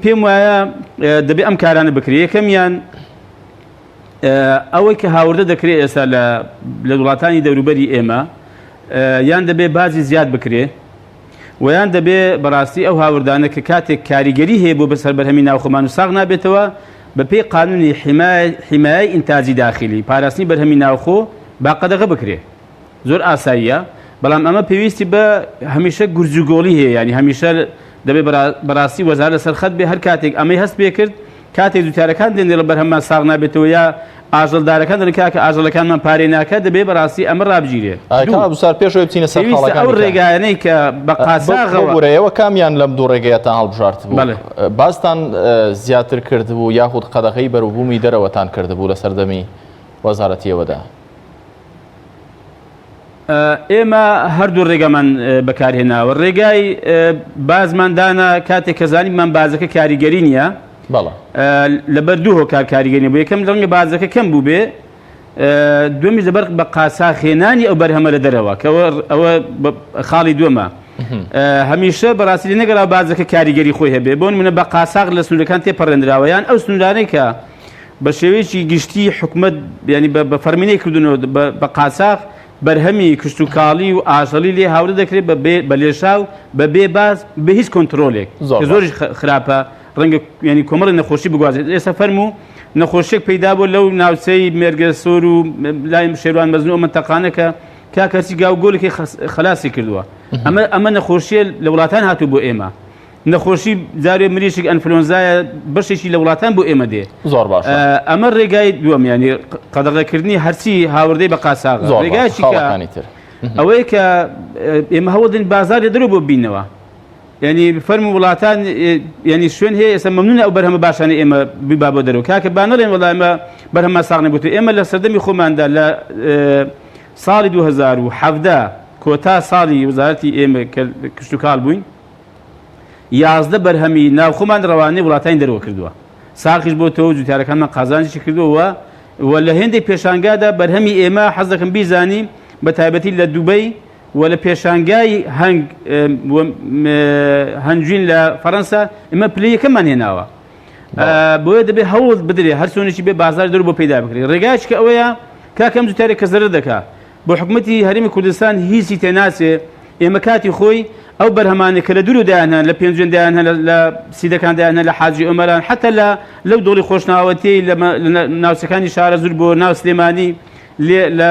پێم وایە دەبێت ئەم کارانە بکرێت یەکەمیان ئەوەی کە هاوردە دەکرێت ئێستا لە وڵاتانی دەوروبەری ئێمە یان دەبێت بازی زیاد بکرێت ویان دەبێت بەڕاستی ئەو هاوردانە کە کاتێک کاریگەری هەیە بۆ بەسەر بەرهەمی ناوخۆمان و ساغ نابێتەوە بەپێی قانونی حیمایە ئینتاجی داخلی پاراستنی بەرهەمی ناوخۆ باقەدەغە بکرێت زۆر ئاساییە بەڵام ئەمە پێویستی بە هەمیشە گورجوگۆڵی هەیە ینی هەمیشە دەبێت بەڕاستی وەزارە سەرخەت بێ هەر کاتێک ئەمەی هەست پێ کرد کاتێک دووتارەکان دێنێ لە بەرهەممان ساغ نابێتەوە یا ئاژەڵدارەکان دەنکا کە ئاژەڵەکانمان پارێ ناکە دەبێت بەڕاستی ئەمە ڕابژیرێت بسار پێشەوەی بچینە سەر ئەو ڕێگایانەی کە بە قاساغەوەەوە کامیان لەم دوو ڕێگەیە تا هەڵبژارت بوو بازتان زیاتر کردبوو یاخود قەدەغەی بەروبوومی دەرەوەتان کردبوو لە سەردەمی وەزارەتیەوەدا ئێمە هەردوو ڕێگەمان بەکارهێناوە ڕێگای بازماندانە کاتێک کە زانیمان بازەکە کاریگەری نییە لەبەر دوو هۆکار کاریگەری بوو یەکەم ڕەنگە بازەکە کەم بوو بێ دومی لەبەر بە قاساخێنانی ئەو بەرهەمە لە دەرەوە کە ئەوە خاڵی دووەمە هەمیشە بەڕاستی نەگەرا بازەکە کاریگەری خۆی هەبێ بۆ نمونە بە قاساغ لە سنوورەکان تێپەڕێنراوە یان ئەو سنوورانەی کە بە شێوەیەکی گشتی حکومەت ینی بە فەرمینەی کردنەوە بە قاساغ بەرهەمی کشت و کاڵی و ئاژەڵی لێ هاورە دەکرێت بە لێشاو بە بێ باز بە هیچ کۆنتترۆلێک زۆر خراپە ڕەنگە ینی کۆمەڵی نەخۆشی بگوازێت ئێستا فەرموو نەخۆشیێک پەیدا بۆ لەو ناوچەی مێرگە سۆر و لای شێروان مەزنوو منتەقانەکە کاکەسی گاوگۆڵێکی خلاصی کردووە ئەمە نەخۆشیە لە وڵاتان هاتوو بۆ ئێمە نەخۆشی جارێ مریشێک ئەنفلۆنزایە بەشێکی لە وڵاتان بۆ ئێمە دێ زۆر باش ئەمە ڕێگای دووەم ینی قەدەغەکردنی هەرچی هاوردەی بە قاساغ ڕێگایکی تر ئەوەیە کە ئێمە هەوڵدن بازارێ دەرەوە بۆ بینەوە ینی فەرمی وڵاتان ینی شوێن هەیە ئێستا مەمنونە ئەو بەرهەمە باشانە ئێمە بیبا بۆ دەرەوە کاکە با نەڵێن وەڵا ئێمە بەرهەمە ساغ نەبووتە ئێمە لە سەردەمی خۆماندا لە ساڵی 2017 کۆتا ساڵی وەزارەتی ئێمە کە کشت و کاڵ بووین 11 بەرهەمی ناوخۆمان ڕەوانەی وڵاتانی دەرەوە کردووە ساقیش بۆ تۆ جوتیارەکانمان قازانجی کردووە و لە هێندێک پێشانگادا بەرهەمی ئێمە حەز دەکەم بیزانیم بە تایبەتی لە دووبەی و لە پێشانگای هەنگوین لە فەڕەنسا ئێمە پلەی یەکەممان هێناوە بۆیە دەبێت هەوڵ بدرێت هەر سۆنێکی بێ بازار دەرەوە بۆ پەیدا بکرێت ڕێگایش کە ئەوەیە کاکەم زووتارێک کە زەرەر دەکات بۆ حکوومەتی هەرێمی کوردستان هیچی تێناچێ ئێمە کاتی خۆی ئەو بەرهەمانە کە لە دوور دایانهێن لە پێنجێن دایانهێن لە سیدەکان دایانهێن لە حاجی ئۆمەران حتا لەو دۆڵی خۆشناوەتی لە ناوچەکانی شارە زور بۆ ناو سلێمانی لە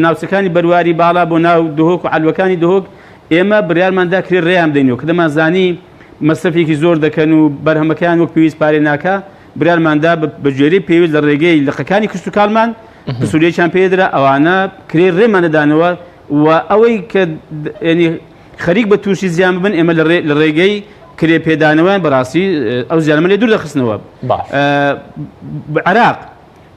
ناوچەکانی بەرواری باڵا بۆ ناو دهۆک و عەلوەکانی دهۆک ئێمە بڕیارماندا کرێ ڕێیان بدەینەوە کە دەمانزانی مەسرفێکی زۆر دەکەن و بەرهەمەکان وەک پێویست پارێ ناکە بڕیارماندا بەگوێرەی پێویست لە ڕێگەی لەقەکانی کشت و کاڵمان سوورێکیان پێدرا ئەوانە کرێ ڕێمانەدانەوە و ئەوەی کە ینی خەریک بە تووشی زیان ببن ئێمە لە ڕێگەی کرێ پێدانەوەیان بەڕاستی ئەو زیانمە لێ دوور دەخستنەوە عێراق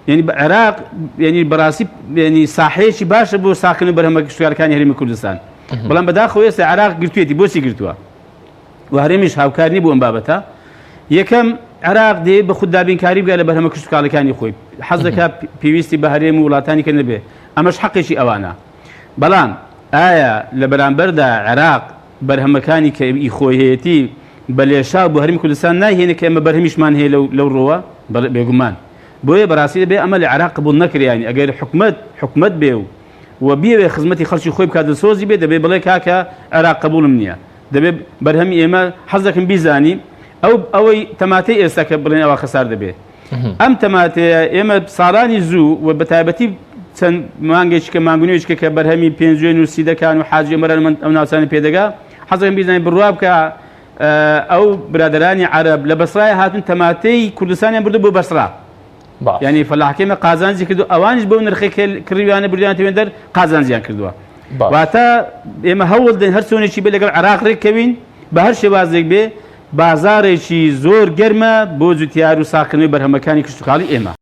ینی بە عێراق ینی بەڕاستی ینی ساحەیەکی باشە بۆ ساکردن بەرهەمە کشتوکارەکانی هەرێمی کوردستان بەڵام بەداخەوە ئێستا عێراق گرتوێتی بۆچی گرتووە و هەرێمیش هاوکارنی بۆ ئەم بابەتە یەکەم عێراق دێ بە خوددابینکاری بگات لە بەرهەمە کشتوکاڵەکانی خۆی حەز دەکات پێویستی بە هەرێم و وڵاتانی کە نەبێ ئەمەش حەقێکی ئەوانە بەڵام ئایا لە بەرامبەردا عێراق بەرهەمەکانی کە خۆیهەیەتی بە لێشا بۆ هەرێمی کوردستان ناهێنێت کە ئێمە بەرهەمیشمان هەیە لەو ڕۆوە بێگومان بۆیە بەڕاستی دەبێ ئەمە لە عێراق قبول نەکرێنی ئەگەر حکومەت بێ و بیاوێ خزمەتی خەڵکی خۆی بکات دەسۆزی بێ دەبێ بڵێ کاکە عێراق قبولم نییە دەبێت بەرهەمی ئێمە حەز دەکەم بیزانی ئەوەی تەماتەی ئێستا کە بڵێن ئەوە خەسار دەبێت ئەم تەماتەیە ئێمە ساڵانی زوو و بە تایبەتی چەند مانگێکی کە مانگونێکی کە بەرهەمی پێنجێن و سیدەکان و حاجی ئۆمەران ئەو ناوچانی پێدەگا حەز دەکەم بیزانین بڕوا بکە ئەو برادرانی عەرەب لە بەسرای هاتون تەماتەی کوردستانیان بردو بۆ بەسرا ینی فەلاحەکەمە قازانجی کردو ئەوانش بەو نرخی کڕیوانە بردیان تێوێندەر قازانجیان کردووە واتە ئێمە هەوڵ دەین هەر چۆنێکی بێ لەگەڵ عێراق ڕێککەوین بە هەر شێوازێک بێ بازارێکی زۆر گەرمە بۆ جوتیار و ساکردنەوەی بەرهەمەکانی کشتوکاڵی ئێمە